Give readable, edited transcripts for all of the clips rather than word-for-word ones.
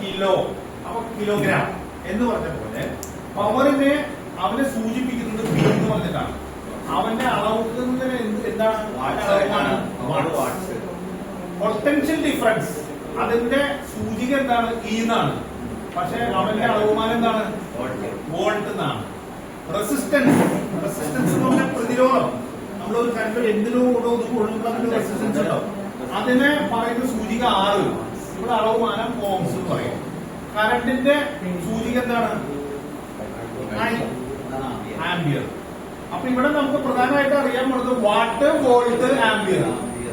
Kilo, അപ്പൊ kilogram എന്ന് പറഞ്ഞ പോലെ പവറിനെ അവനെ സൂചിപ്പിക്കുന്നത് പി എന്ന് പറഞ്ഞിട്ടാണ്. അവന്റെ അളവുന്നതിന് എന്താണ് പൊട്ടൻഷ്യൽ ഡിഫറൻസ്, അതിന്റെ സൂചിക എന്താണ് ഇ എന്നാണ്. പക്ഷെ അവന്റെ അളവുമാനം എന്താണ് വോൾട്ട് എന്നാണ്. റെസിസ്റ്റൻസ്, റെസിസ്റ്റൻസ് എന്ന് പറഞ്ഞാൽ പ്രതിരോധം. നമ്മളൊരു കറണ്ട് എന്തിനോ കൊള്ളുന്ന റെസിസ്റ്റൻസ് ഉണ്ടോ, അതിനെ പറയുന്ന സൂചിക R. ഇവിടെ അളവുമാനം ഓംസ് എന്ന് പറയും. കറണ്ടിന്റെ സൂചിക എന്താണ് ആംബിയർ. അപ്പൊ ഇവിടെ നമുക്ക് പ്രധാനമായിട്ട് അറിയാൻ പോകുന്നത് what, volt, ampere.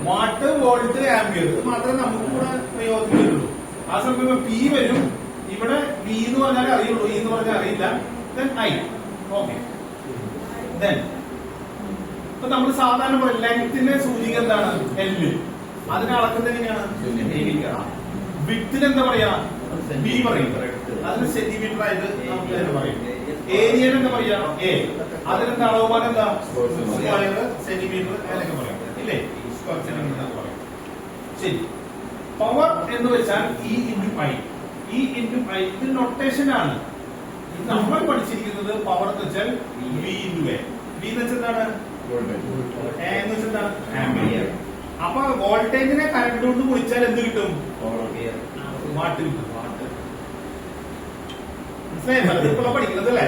What, volt, ampere ഇത് മാത്രമേ നമുക്ക് കൂടെ പ്രയോജനമുള്ളൂ. ആ സമയം പി വരും, ഇവിടെ വി എന്ന് പറഞ്ഞാലേ അറിയുള്ളൂ, ഇ എന്ന് പറഞ്ഞാൽ അറിയില്ല. Then I. ഓക്കെ, ദെൻ ഇപ്പൊ നമ്മൾ സാധാരണ പറയും ലെങ്ത്തിന്റെ സൂചിക എന്താണ് എല്ല്. അതിനെ അളക്കുന്നത് എങ്ങനെയാണ്? വിത്തിന് എന്താ പറയാ ബി പറയും, അതിന് സെന്റിമീറ്റർ ആയിട്ട് നമുക്ക് പറയും. ഏരിയ എന്താ പറയാ എ, അതിനെന്താ അളവുമാനം എന്താ സ്ക്വയർ സെന്റിമീറ്റർ അങ്ങനെയൊക്കെ പറയാം ഇല്ലേ, സ്ക്വയർ സെന്റിമീറ്റർ പറയും. ശരി, പവർ എന്ന് വെച്ചാൽ E into I. E into I ഇത് നൊട്ടേഷൻ ആണ്. നമ്മൾ പഠിച്ചിരിക്കുന്നത് പവർ എന്ന് വെച്ചാൽ വി ഇൻറ്റു എ. വി എന്ന് വെച്ചാൽ എന്താണ്, എ എന്ന് വെച്ചാൽ എന്താണ് ആംപിയർ. അപ്പൊ വോൾട്ടേജിനെ കറണ്ട് കൊണ്ട് കുറിച്ചാൽ എന്ത് കിട്ടും? വാട്ട് കിട്ടും. മനസ്സിലായി? പഠിക്കുന്നത് അല്ലേ?